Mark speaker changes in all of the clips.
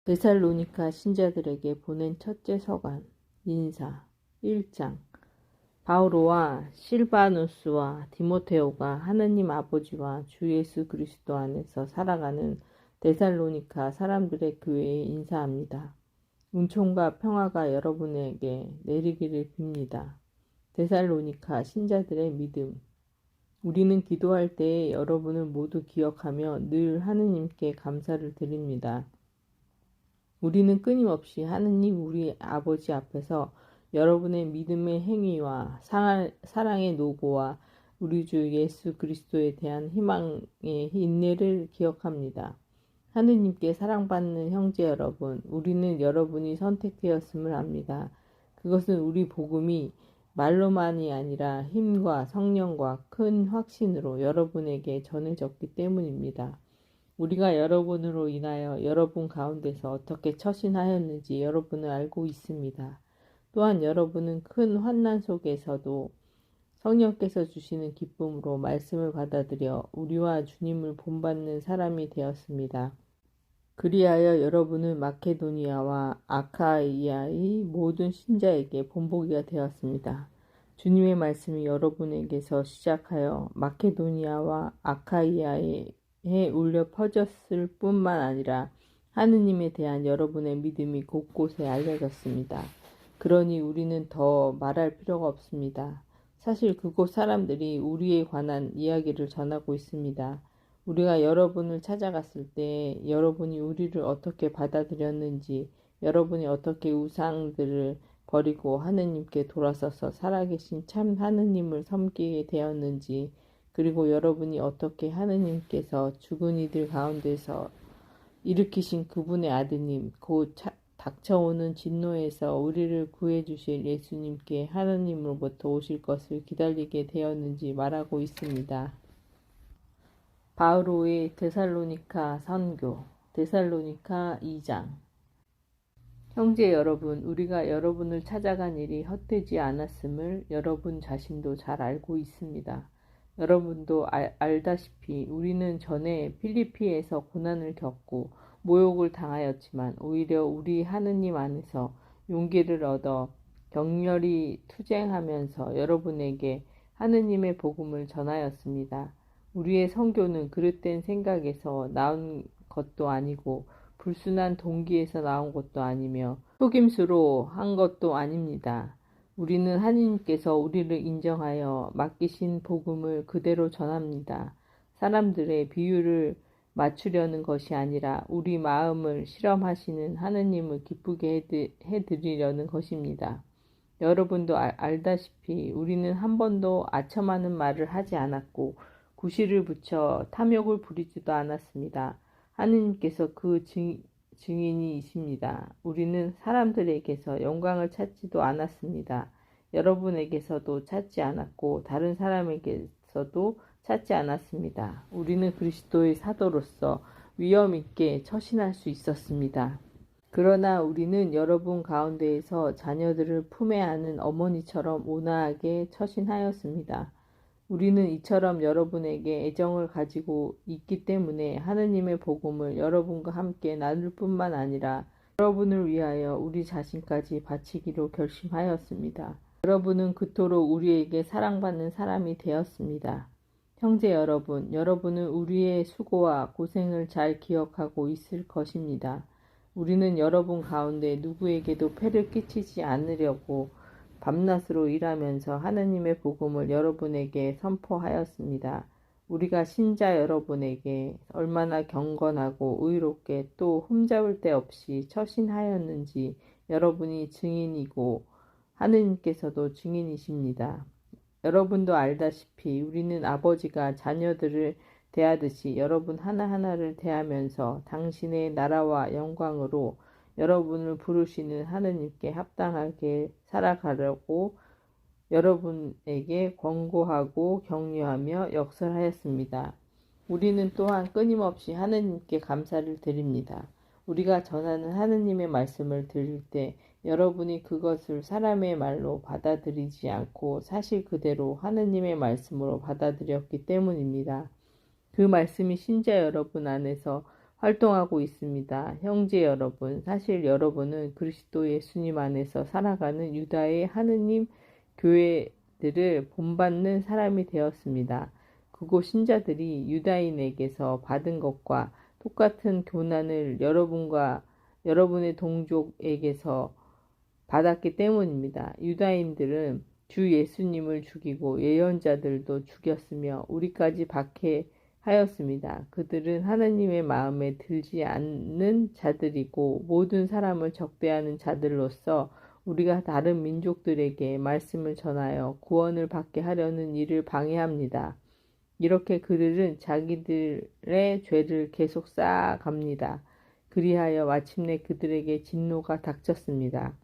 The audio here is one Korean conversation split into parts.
Speaker 1: 데살로니가 신자들에게 보낸 첫째 서간 인사 1장. 바오로와 실바누스와 디모데오가 하느님 아버지와 주 예수 그리스도 안에서 살아가는 데살로니가 사람들의 교회에 인사합니다. 은총과 평화가 여러분에게 내리기를 빕니다. 데살로니가 신자들의 믿음. 우리는 기도할 때에 여러분을 모두 기억하며 늘 하느님께 감사를 드립니다. 우리는 끊임없이 하느님 우리 아버지 앞에서 여러분의 믿음의 행위와 사랑의 노고와 우리 주 예수 그리스도에 대한 희망의 인내를 기억합니다. 하느님께 사랑받는 형제 여러분, 우리는 여러분이 선택되었음을 압니다. 그것은 우리 복음이 말로만이 아니라 힘과 성령과 큰 확신으로 여러분에게 전해졌기 때문입니다. 우리가 여러분으로 인하여 여러분 가운데서 어떻게 처신하였는지 여러분을 알고 있습니다. 또한 여러분은 큰 환난 속에서도 성령께서 주시는 기쁨으로 말씀을 받아들여 우리와 주님을 본받는 사람이 되었습니다. 그리하여 여러분은 마케도니아와 아카이아의 모든 신자에게 본보기가 되었습니다. 주님의 말씀이 여러분에게서 시작하여 마케도니아와 아카이아에 울려 퍼졌을 뿐만 아니라 하느님에 대한 여러분의 믿음이 곳곳에 알려졌습니다. 그러니 우리는 더 말할 필요가 없습니다. 사실 그곳 사람들이 우리에 관한 이야기를 전하고 있습니다. 우리가 여러분을 찾아갔을 때 여러분이 우리를 어떻게 받아들였는지, 여러분이 어떻게 우상들을 버리고 하느님께 돌아서서 살아계신 참 하느님을 섬기게 되었는지, 그리고 여러분이 어떻게 하느님께서 죽은 이들 가운데서 일으키신 그분의 아드님, 곧 닥쳐오는 진노에서 우리를 구해주실 예수님께 하느님으로부터 오실 것을 기다리게 되었는지 말하고 있습니다. 바오로의 데살로니가 선교, 데살로니가 2장. 형제 여러분, 우리가 여러분을 찾아간 일이 헛되지 않았음을 여러분 자신도 잘 알고 있습니다. 여러분도 알다시피 우리는 전에 필리피에서 고난을 겪고 모욕을 당하였지만 오히려 우리 하느님 안에서 용기를 얻어 격렬히 투쟁하면서 여러분에게 하느님의 복음을 전하였습니다. 우리의 선교는 그릇된 생각에서 나온 것도 아니고 불순한 동기에서 나온 것도 아니며 속임수로 한 것도 아닙니다. 우리는 하느님께서 우리를 인정하여 맡기신 복음을 그대로 전합니다. 사람들의 비유를 맞추려는 것이 아니라 우리 마음을 실험하시는 하느님을 기쁘게 해드리려는 것입니다. 여러분도 알다시피 우리는 한 번도 아첨하는 말을 하지 않았고 구실을 붙여 탐욕을 부리지도 않았습니다. 하느님께서 그 증인이십니다. 우리는 사람들에게서 영광을 찾지도 않았습니다. 여러분에게서도 찾지 않았고 다른 사람에게서도 찾지 않았습니다. 우리는 그리스도의 사도로서 위엄 있게 처신할 수 있었습니다. 그러나 우리는 여러분 가운데에서 자녀들을 품에 안은 어머니처럼 온화하게 처신하였습니다. 우리는 이처럼 여러분에게 애정을 가지고 있기 때문에 하느님의 복음을 여러분과 함께 나눌 뿐만 아니라 여러분을 위하여 우리 자신까지 바치기로 결심하였습니다. 여러분은 그토록 우리에게 사랑받는 사람이 되었습니다. 형제 여러분, 여러분은 우리의 수고와 고생을 잘 기억하고 있을 것입니다. 우리는 여러분 가운데 누구에게도 폐를 끼치지 않으려고 밤낮으로 일하면서 하느님의 복음을 여러분에게 선포하였습니다. 우리가 신자 여러분에게 얼마나 경건하고 의롭게 또 흠잡을 데 없이 처신하였는지 여러분이 증인이고 하느님께서도 증인이십니다. 여러분도 알다시피 우리는 아버지가 자녀들을 대하듯이 여러분 하나하나를 대하면서 당신의 나라와 영광으로 여러분을 부르시는 하느님께 합당하게 살아가려고 여러분에게 권고하고 격려하며 역설하였습니다. 우리는 또한 끊임없이 하느님께 감사를 드립니다. 우리가 전하는 하느님의 말씀을 들을 때 여러분이 그것을 사람의 말로 받아들이지 않고 사실 그대로 하느님의 말씀으로 받아들였기 때문입니다. 그 말씀이 신자 여러분 안에서 활동하고 있습니다. 형제 여러분, 사실 여러분은 그리스도 예수님 안에서 살아가는 유다의 하느님 교회들을 본받는 사람이 되었습니다. 그곳 신자들이 유다인에게서 받은 것과 똑같은 교난을 여러분의 동족에게서 받았기 때문입니다. 유다인들은 주 예수님을 죽이고 예언자들도 죽였으며 우리까지 박해하였습니다. 그들은 하나님의 마음에 들지 않는 자들이고 모든 사람을 적대하는 자들로서 우리가 다른 민족들에게 말씀을 전하여 구원을 받게 하려는 일을 방해합니다. 이렇게 그들은 자기들의 죄를 계속 쌓아갑니다. 그리하여 마침내 그들에게 진노가 닥쳤습니다.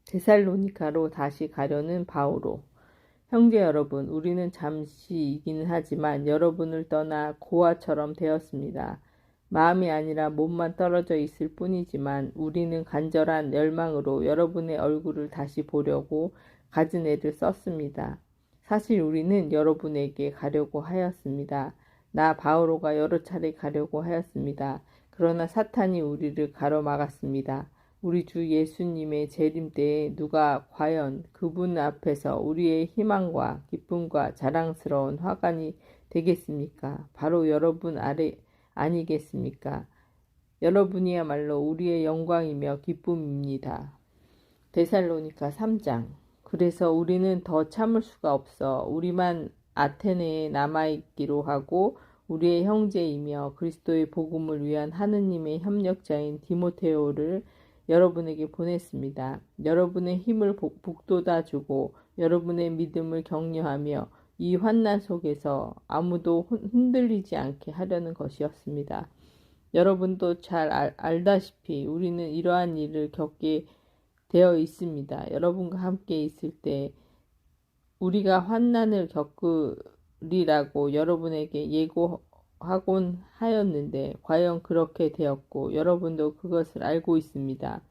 Speaker 1: 데살로니가로 다시 가려는 바오로. 형제 여러분, 우리는 잠시이기는 하지만 여러분을 떠나 고아처럼 되었습니다. 마음이 아니라 몸만 떨어져 있을 뿐이지만 우리는 간절한 열망으로 여러분의 얼굴을 다시 보려고 갖은 애를 썼습니다. 사실 우리는 여러분에게 가려고 하였습니다. 나 바오로가 여러 차례 가려고 하였습니다. 그러나 사탄이 우리를 가로막았습니다. 우리 주 예수님의 재림 때에 누가 과연 그분 앞에서 우리의 희망과 기쁨과 자랑스러운 화관이 되겠습니까? 바로 여러분 아니겠습니까? 여러분이야말로 우리의 영광이며 기쁨입니다. 데살로니가 3장. 그래서 우리는 더 참을 수가 없어 우리만 아테네에 남아있기로 하고 우리의 형제이며 그리스도의 복음을 위한 하느님의 협력자인 디모데오를 여러분에게 보냈습니다. 여러분의 힘을 북돋아주고 여러분의 믿음을 격려하며 이 환난 속에서 아무도 흔들리지 않게 하려는 것이었습니다. 여러분도 잘 알다시피 우리는 이러한 일을 겪게 되어 있습니다. 여러분과 함께 있을 때 우리가 환난을 겪으리라고 여러분에게 예고하곤 하였는데 과연 그렇게 되었고 여러분도 그것을 알고 있습니다.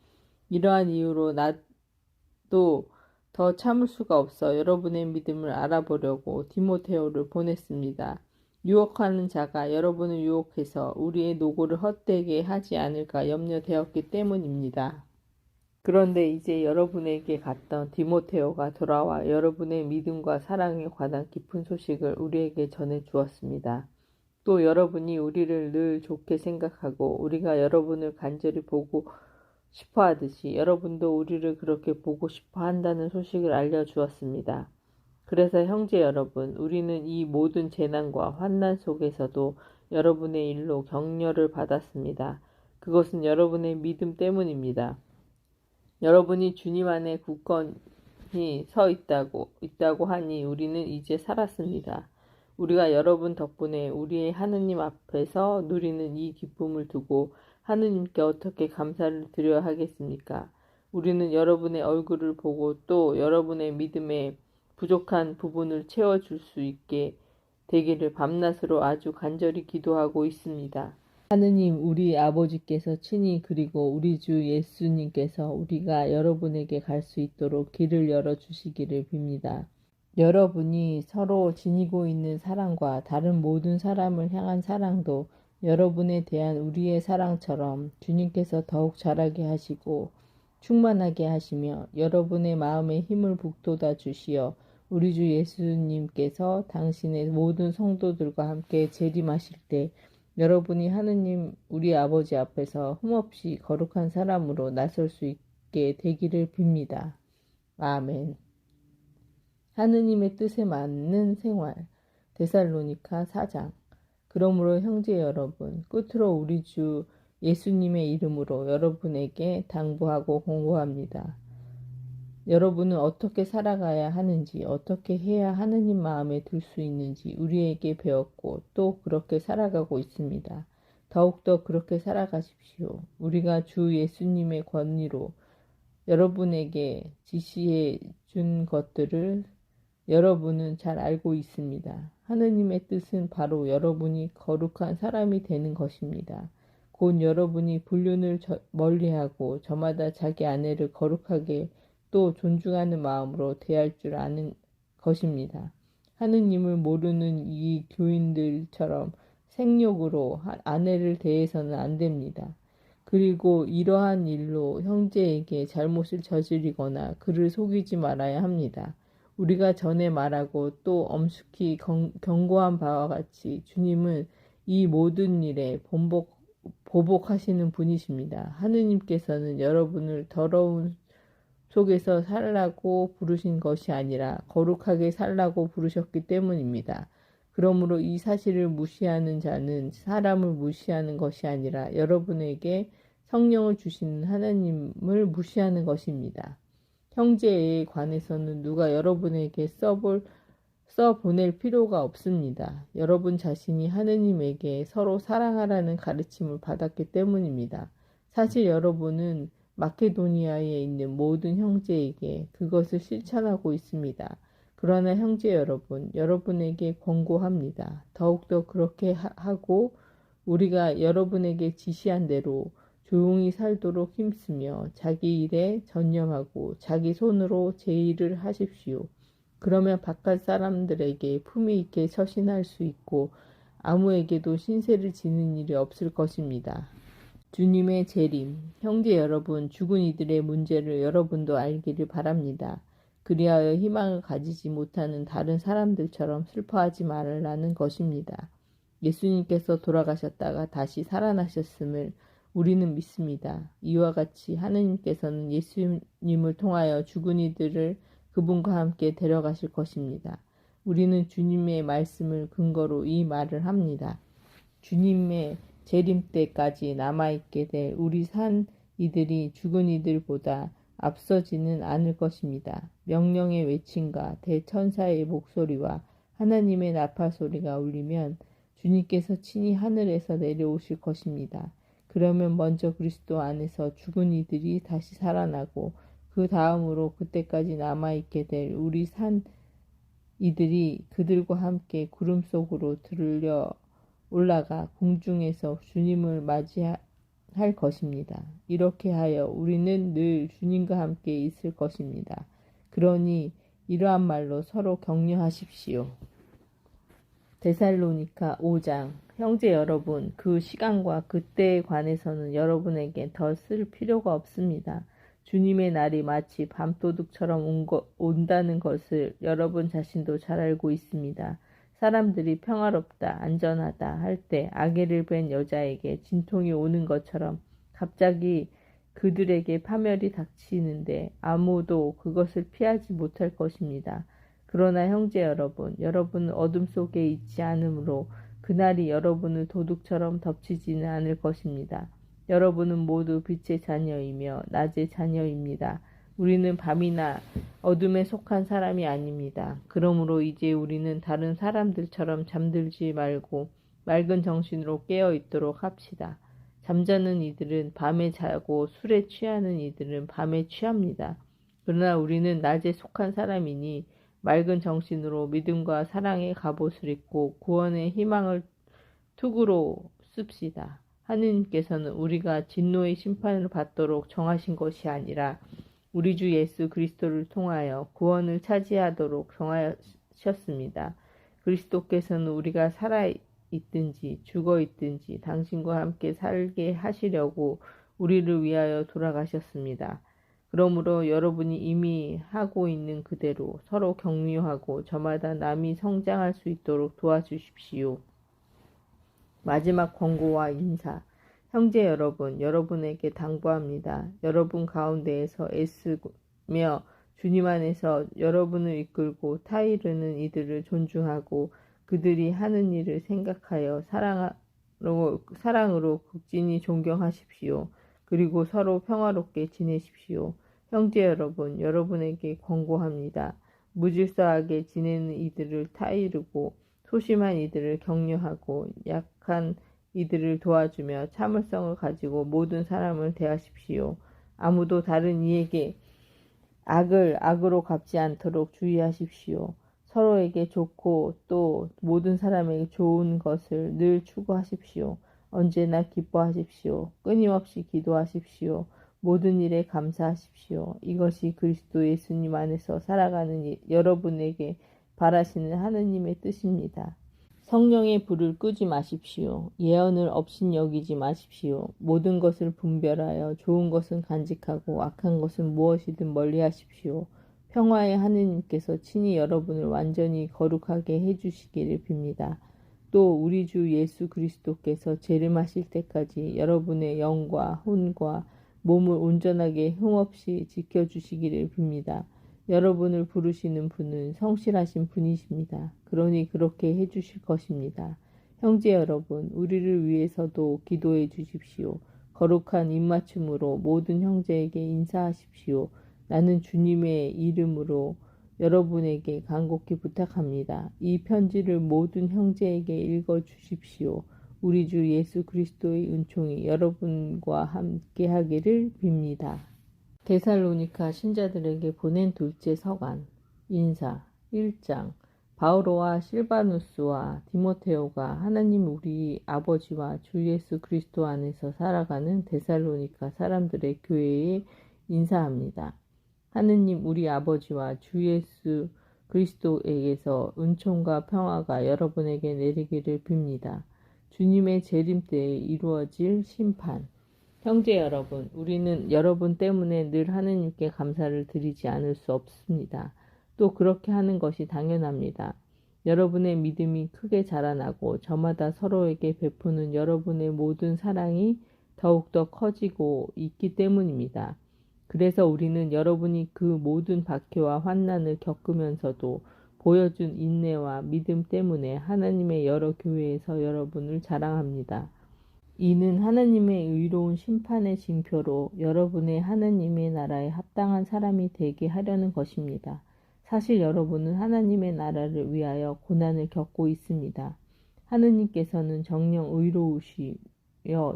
Speaker 1: 이러한 이유로 나도 더 참을 수가 없어 여러분의 믿음을 알아보려고 디모데오를 보냈습니다. 유혹하는 자가 여러분을 유혹해서 우리의 노고를 헛되게 하지 않을까 염려되었기 때문입니다. 그런데 이제 여러분에게 갔던 디모데오가 돌아와 여러분의 믿음과 사랑에 관한 깊은 소식을 우리에게 전해 주었습니다. 또 여러분이 우리를 늘 좋게 생각하고 우리가 여러분을 간절히 보고 싶어 하듯이 여러분도 우리를 그렇게 보고 싶어 한다는 소식을 알려주었습니다. 그래서 형제 여러분, 우리는 이 모든 재난과 환난 속에서도 여러분의 일로 격려를 받았습니다. 그것은 여러분의 믿음 때문입니다. 여러분이 주님 안에 굳건히 서 있다고 하니 우리는 이제 살았습니다. 우리가 여러분 덕분에 우리의 하느님 앞에서 누리는 이 기쁨을 두고 하느님께 어떻게 감사를 드려야 하겠습니까? 우리는 여러분의 얼굴을 보고 또 여러분의 믿음의 부족한 부분을 채워줄 수 있게 되기를 밤낮으로 아주 간절히 기도하고 있습니다. 하느님 우리 아버지께서 친히 그리고 우리 주 예수님께서 우리가 여러분에게 갈 수 있도록 길을 열어주시기를 빕니다. 여러분이 서로 지니고 있는 사랑과 다른 모든 사람을 향한 사랑도 여러분에 대한 우리의 사랑처럼 주님께서 더욱 자라게 하시고 충만하게 하시며 여러분의 마음에 힘을 북돋아 주시어 우리 주 예수님께서 당신의 모든 성도들과 함께 재림하실 때 여러분이 하느님 우리 아버지 앞에서 흠없이 거룩한 사람으로 나설 수 있게 되기를 빕니다. 아멘. 하느님의 뜻에 맞는 생활. 데살로니가 4장. 그러므로 형제 여러분, 끝으로 우리 주 예수님의 이름으로 여러분에게 당부하고 공고합니다. 여러분은 어떻게 살아가야 하는지, 어떻게 해야 하느님 마음에 들 수 있는지 우리에게 배웠고 또 그렇게 살아가고 있습니다. 더욱더 그렇게 살아가십시오. 우리가 주 예수님의 권위로 여러분에게 지시해 준 것들을 여러분은 잘 알고 있습니다. 하느님의 뜻은 바로 여러분이 거룩한 사람이 되는 것입니다. 곧 여러분이 불륜을 멀리하고 저마다 자기 아내를 거룩하게 또 존중하는 마음으로 대할 줄 아는 것입니다. 하느님을 모르는 이 교인들처럼 생욕으로 아내를 대해서는 안 됩니다. 그리고 이러한 일로 형제에게 잘못을 저지르거나 그를 속이지 말아야 합니다. 우리가 전에 말하고 또 엄숙히 경고한 바와 같이 주님은 이 모든 일에 보복하시는 분이십니다. 하느님께서는 여러분을 더러운 속에서 살라고 부르신 것이 아니라 거룩하게 살라고 부르셨기 때문입니다. 그러므로 이 사실을 무시하는 자는 사람을 무시하는 것이 아니라 여러분에게 성령을 주시는 하나님을 무시하는 것입니다. 형제에 관해서는 누가 여러분에게 써보낼 필요가 없습니다. 여러분 자신이 하느님에게 서로 사랑하라는 가르침을 받았기 때문입니다. 사실 여러분은 마케도니아에 있는 모든 형제에게 그것을 실천하고 있습니다. 그러나 형제 여러분, 여러분에게 권고합니다. 더욱더 그렇게 하고 우리가 여러분에게 지시한 대로 조용히 살도록 힘쓰며 자기 일에 전념하고 자기 손으로 제 일을 하십시오. 그러면 바깥 사람들에게 품위 있게 처신할 수 있고 아무에게도 신세를 지는 일이 없을 것입니다. 주님의 재림, 형제 여러분, 죽은 이들의 문제를 여러분도 알기를 바랍니다. 그리하여 희망을 가지지 못하는 다른 사람들처럼 슬퍼하지 말라는 것입니다. 예수님께서 돌아가셨다가 다시 살아나셨음을 우리는 믿습니다. 이와 같이 하느님께서는 예수님을 통하여 죽은 이들을 그분과 함께 데려가실 것입니다. 우리는 주님의 말씀을 근거로 이 말을 합니다. 주님의 재림 때까지 남아있게 될 우리 산 이들이 죽은 이들보다 앞서지는 않을 것입니다. 명령의 외침과 대천사의 목소리와 하나님의 나팔 소리가 울리면 주님께서 친히 하늘에서 내려오실 것입니다. 그러면 먼저 그리스도 안에서 죽은 이들이 다시 살아나고 그 다음으로 그때까지 남아있게 될 우리 산 이들이 그들과 함께 구름 속으로 들려 올라가 공중에서 주님을 맞이할 것입니다. 이렇게 하여 우리는 늘 주님과 함께 있을 것입니다. 그러니 이러한 말로 서로 격려하십시오. 데살로니가 5장. 형제 여러분, 그 시간과 그때에 관해서는 여러분에게 더 쓸 필요가 없습니다. 주님의 날이 마치 밤도둑처럼 온다는 것을 여러분 자신도 잘 알고 있습니다. 사람들이 평화롭다, 안전하다 할 때 아기를 뵌 여자에게 진통이 오는 것처럼 갑자기 그들에게 파멸이 닥치는데 아무도 그것을 피하지 못할 것입니다. 그러나 형제 여러분, 여러분은 어둠 속에 있지 않으므로 그날이 여러분을 도둑처럼 덮치지는 않을 것입니다. 여러분은 모두 빛의 자녀이며 낮의 자녀입니다. 우리는 밤이나 어둠에 속한 사람이 아닙니다. 그러므로 이제 우리는 다른 사람들처럼 잠들지 말고 맑은 정신으로 깨어 있도록 합시다. 잠자는 이들은 밤에 자고 술에 취하는 이들은 밤에 취합니다. 그러나 우리는 낮에 속한 사람이니 맑은 정신으로 믿음과 사랑의 갑옷을 입고 구원의 희망을 투구로 씁시다. 하느님께서는 우리가 진노의 심판을 받도록 정하신 것이 아니라 우리 주 예수 그리스도를 통하여 구원을 차지하도록 정하셨습니다. 그리스도께서는 우리가 살아있든지 죽어있든지 당신과 함께 살게 하시려고 우리를 위하여 돌아가셨습니다. 그러므로 여러분이 이미 하고 있는 그대로 서로 격려하고 저마다 남이 성장할 수 있도록 도와주십시오. 마지막 권고와 인사. 형제 여러분, 여러분에게 당부합니다. 여러분 가운데에서 애쓰며 주님 안에서 여러분을 이끌고 타이르는 이들을 존중하고 그들이 하는 일을 생각하여 사랑으로 극진히 존경하십시오. 그리고 서로 평화롭게 지내십시오. 형제 여러분, 여러분에게 권고합니다. 무질서하게 지내는 이들을 타이르고 소심한 이들을 격려하고 약한 이들을 도와주며 참을성을 가지고 모든 사람을 대하십시오. 아무도 다른 이에게 악을 악으로 갚지 않도록 주의하십시오. 서로에게 좋고 또 모든 사람에게 좋은 것을 늘 추구하십시오. 언제나 기뻐하십시오. 끊임없이 기도하십시오. 모든 일에 감사하십시오. 이것이 그리스도 예수님 안에서 살아가는 여러분에게 바라시는 하느님의 뜻입니다. 성령의 불을 끄지 마십시오. 예언을 업신여기지 마십시오. 모든 것을 분별하여 좋은 것은 간직하고 악한 것은 무엇이든 멀리하십시오. 평화의 하느님께서 친히 여러분을 완전히 거룩하게 해주시기를 빕니다. 또 우리 주 예수 그리스도께서 재림하실 때까지 여러분의 영과 혼과 몸을 온전하게 흠없이 지켜주시기를 빕니다. 여러분을 부르시는 분은 성실하신 분이십니다. 그러니 그렇게 해주실 것입니다. 형제 여러분, 우리를 위해서도 기도해 주십시오. 거룩한 입맞춤으로 모든 형제에게 인사하십시오. 나는 주님의 이름으로 여러분에게 간곡히 부탁합니다. 이 편지를 모든 형제에게 읽어 주십시오. 우리 주 예수 그리스도의 은총이 여러분과 함께 하기를 빕니다. 데살로니가 신자들에게 보낸 둘째 서간 인사 1장. 바오로와 실바누스와 디모테오가 하나님 우리 아버지와 주 예수 그리스도 안에서 살아가는 데살로니가 사람들의 교회에 인사합니다. 하느님 우리 아버지와 주 예수 그리스도에게서 은총과 평화가 여러분에게 내리기를 빕니다. 주님의 재림 때에 이루어질 심판. 형제 여러분, 우리는 여러분 때문에 늘 하느님께 감사를 드리지 않을 수 없습니다. 또 그렇게 하는 것이 당연합니다. 여러분의 믿음이 크게 자라나고 저마다 서로에게 베푸는 여러분의 모든 사랑이 더욱더 커지고 있기 때문입니다. 그래서 우리는 여러분이 그 모든 박해와 환난을 겪으면서도 보여준 인내와 믿음 때문에 하나님의 여러 교회에서 여러분을 자랑합니다. 이는 하나님의 의로운 심판의 징표로 여러분의 하나님의 나라에 합당한 사람이 되게 하려는 것입니다. 사실 여러분은 하나님의 나라를 위하여 고난을 겪고 있습니다. 하느님께서는 정녕 의로우시여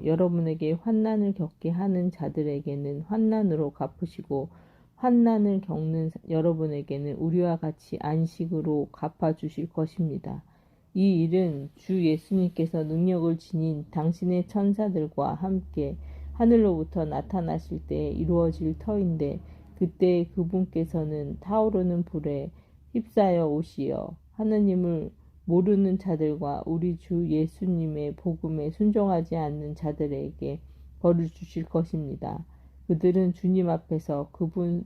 Speaker 1: 여러분에게 환난을 겪게 하는 자들에게는 환난으로 갚으시고 환난을 겪는 여러분에게는 우리와 같이 안식으로 갚아주실 것입니다. 이 일은 주 예수님께서 능력을 지닌 당신의 천사들과 함께 하늘로부터 나타나실 때 이루어질 터인데 그때 그분께서는 타오르는 불에 휩싸여 오시어 하느님을 모르는 자들과 우리 주 예수님의 복음에 순종하지 않는 자들에게 벌을 주실 것입니다. 그들은 주님 앞에서 그분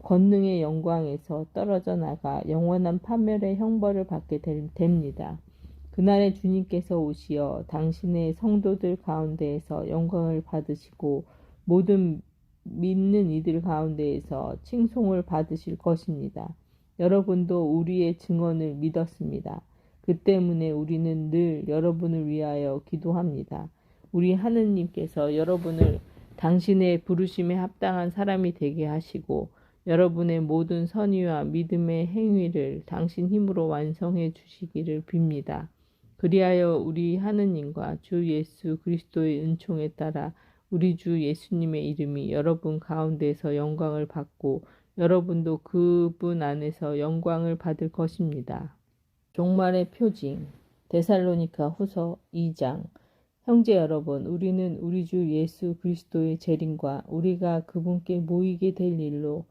Speaker 1: 권능의 영광에서 떨어져 나가 영원한 파멸의 형벌을 받게 됩니다. 그날에 주님께서 오시어 당신의 성도들 가운데에서 영광을 받으시고 모든 믿는 이들 가운데에서 칭송을 받으실 것입니다. 여러분도 우리의 증언을 믿었습니다. 그 때문에 우리는 늘 여러분을 위하여 기도합니다. 우리 하느님께서 여러분을 당신의 부르심에 합당한 사람이 되게 하시고 여러분의 모든 선의와 믿음의 행위를 당신 힘으로 완성해 주시기를 빕니다. 그리하여 우리 하느님과 주 예수 그리스도의 은총에 따라 우리 주 예수님의 이름이 여러분 가운데서 영광을 받고 여러분도 그분 안에서 영광을 받을 것입니다. 종말의 표징 데살로니가 후서 2장. 형제 여러분, 우리는 우리 주 예수 그리스도의 재림과 우리가 그분께 모이게 될 일로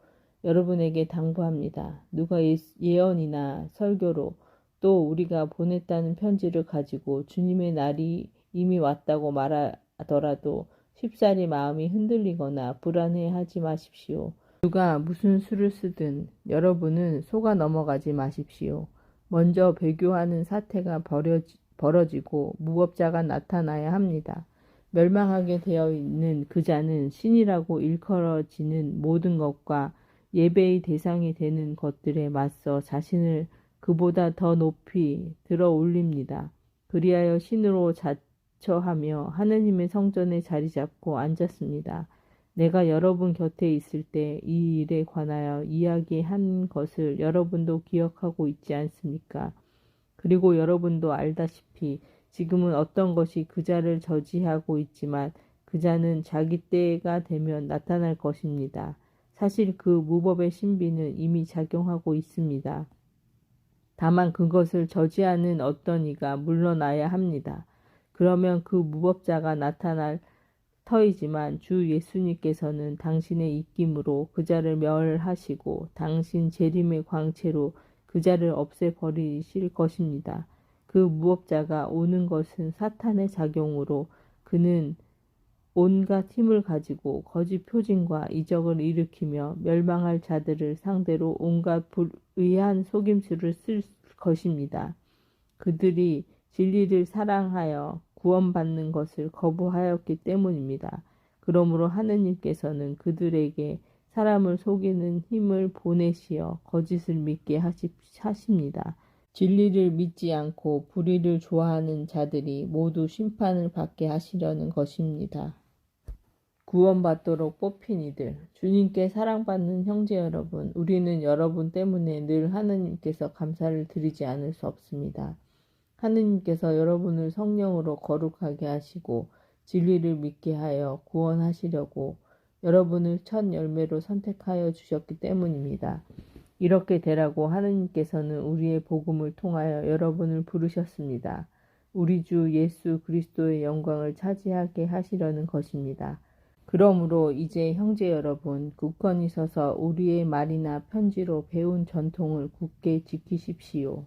Speaker 1: 여러분에게 당부합니다. 누가 예언이나 설교로 또 우리가 보냈다는 편지를 가지고 주님의 날이 이미 왔다고 말하더라도 쉽사리 마음이 흔들리거나 불안해하지 마십시오. 누가 무슨 수를 쓰든 여러분은 속아 넘어가지 마십시오. 먼저 배교하는 사태가 벌어지고 무법자가 나타나야 합니다. 멸망하게 되어 있는 그 자는 신이라고 일컬어지는 모든 것과 예배의 대상이 되는 것들에 맞서 자신을 그보다 더 높이 들어 올립니다. 그리하여 신으로 자처하며 하느님의 성전에 자리 잡고 앉았습니다. 내가 여러분 곁에 있을 때 이 일에 관하여 이야기한 것을 여러분도 기억하고 있지 않습니까? 그리고 여러분도 알다시피 지금은 어떤 것이 그 자를 저지하고 있지만 그 자는 자기 때가 되면 나타날 것입니다. 사실 그 무법의 신비는 이미 작용하고 있습니다. 다만 그것을 저지하는 어떤 이가 물러나야 합니다. 그러면 그 무법자가 나타날 터이지만 주 예수님께서는 당신의 입김으로 그 자를 멸하시고 당신 재림의 광채로 그 자를 없애버리실 것입니다. 그 무업자가 오는 것은 사탄의 작용으로 그는 온갖 힘을 가지고 거짓 표징과 이적을 일으키며 멸망할 자들을 상대로 온갖 불의한 속임수를 쓸 것입니다. 그들이 진리를 사랑하여 구원받는 것을 거부하였기 때문입니다. 그러므로 하느님께서는 그들에게 사람을 속이는 힘을 보내시어 거짓을 믿게 하십니다. 진리를 믿지 않고 불의를 좋아하는 자들이 모두 심판을 받게 하시려는 것입니다. 구원받도록 뽑힌 이들, 주님께 사랑받는 형제 여러분, 우리는 여러분 때문에 늘 하느님께서 감사를 드리지 않을 수 없습니다. 하느님께서 여러분을 성령으로 거룩하게 하시고 진리를 믿게 하여 구원하시려고 여러분을 첫 열매로 선택하여 주셨기 때문입니다. 이렇게 되라고 하느님께서는 우리의 복음을 통하여 여러분을 부르셨습니다. 우리 주 예수 그리스도의 영광을 차지하게 하시려는 것입니다. 그러므로 이제 형제 여러분, 굳건히 서서 우리의 말이나 편지로 배운 전통을 굳게 지키십시오.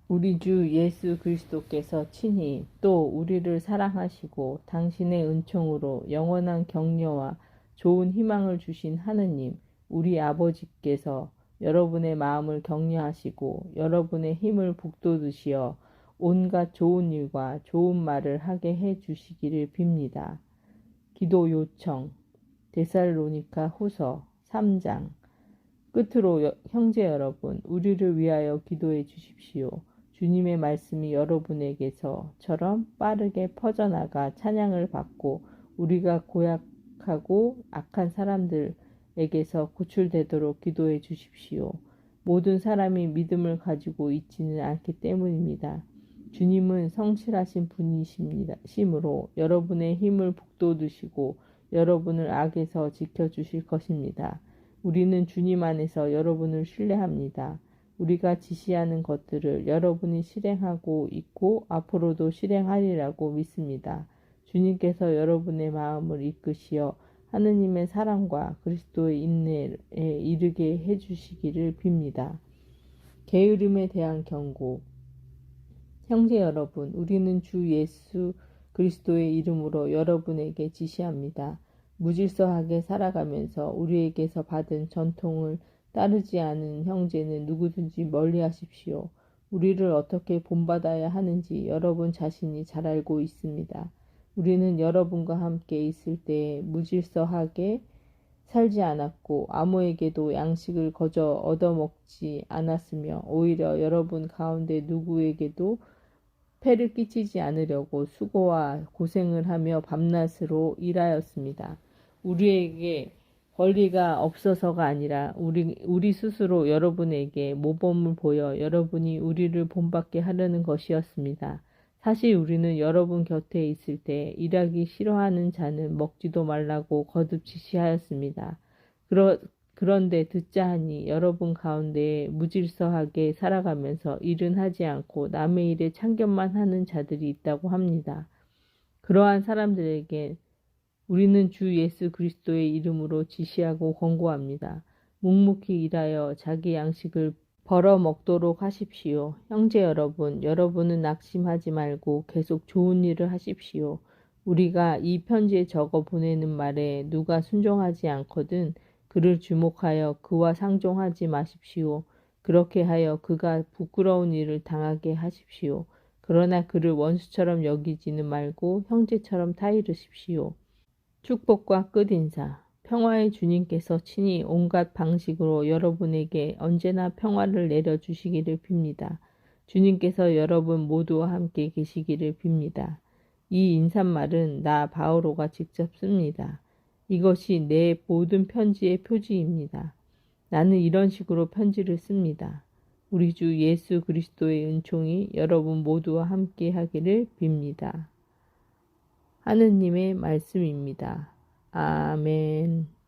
Speaker 1: 우리 주 예수 그리스도께서 친히 또 우리를 사랑하시고 당신의 은총으로 영원한 격려와 좋은 희망을 주신 하느님, 우리 아버지께서 여러분의 마음을 격려하시고 여러분의 힘을 북돋으시어 온갖 좋은 일과 좋은 말을 하게 해 주시기를 빕니다. 기도 요청 데살로니가 후서 3장. 끝으로 형제 여러분, 우리를 위하여 기도해 주십시오. 주님의 말씀이 여러분에게서처럼 빠르게 퍼져나가 찬양을 받고 우리가 고약하고 악한 사람들에게서 구출되도록 기도해 주십시오. 모든 사람이 믿음을 가지고 있지는 않기 때문입니다. 주님은 성실하신 분이심으로 여러분의 힘을 북돋으시고 여러분을 악에서 지켜주실 것입니다. 우리는 주님 안에서 여러분을 신뢰합니다. 우리가 지시하는 것들을 여러분이 실행하고 있고 앞으로도 실행하리라고 믿습니다. 주님께서 여러분의 마음을 이끄시어 하느님의 사랑과 그리스도의 인내에 이르게 해주시기를 빕니다. 게으름에 대한 경고. 형제 여러분, 우리는 주 예수 그리스도의 이름으로 여러분에게 지시합니다. 무질서하게 살아가면서 우리에게서 받은 전통을 따르지 않은 형제는 누구든지 멀리 하십시오. 우리를 어떻게 본받아야 하는지 여러분 자신이 잘 알고 있습니다. 우리는 여러분과 함께 있을 때에 무질서하게 살지 않았고 아무에게도 양식을 거저 얻어먹지 않았으며 오히려 여러분 가운데 누구에게도 폐를 끼치지 않으려고 수고와 고생을 하며 밤낮으로 일하였습니다. 우리에게 권리가 없어서가 아니라 우리 스스로 여러분에게 모범을 보여 여러분이 우리를 본받게 하려는 것이었습니다. 사실 우리는 여러분 곁에 있을 때 일하기 싫어하는 자는 먹지도 말라고 거듭 지시하였습니다. 그런데 듣자 하니 여러분 가운데 무질서하게 살아가면서 일은 하지 않고 남의 일에 참견만 하는 자들이 있다고 합니다. 그러한 사람들에게 우리는 주 예수 그리스도의 이름으로 지시하고 권고합니다. 묵묵히 일하여 자기 양식을 벌어 먹도록 하십시오. 형제 여러분, 여러분은 낙심하지 말고 계속 좋은 일을 하십시오. 우리가 이 편지에 적어 보내는 말에 누가 순종하지 않거든 그를 주목하여 그와 상종하지 마십시오. 그렇게 하여 그가 부끄러운 일을 당하게 하십시오. 그러나 그를 원수처럼 여기지는 말고 형제처럼 타이르십시오. 축복과 끝인사. 평화의 주님께서 친히 온갖 방식으로 여러분에게 언제나 평화를 내려주시기를 빕니다. 주님께서 여러분 모두와 함께 계시기를 빕니다. 이 인사말은 나 바오로가 직접 씁니다. 이것이 내 모든 편지의 표지입니다. 나는 이런 식으로 편지를 씁니다. 우리 주 예수 그리스도의 은총이 여러분 모두와 함께 하기를 빕니다. 하느님의 말씀입니다. 아멘.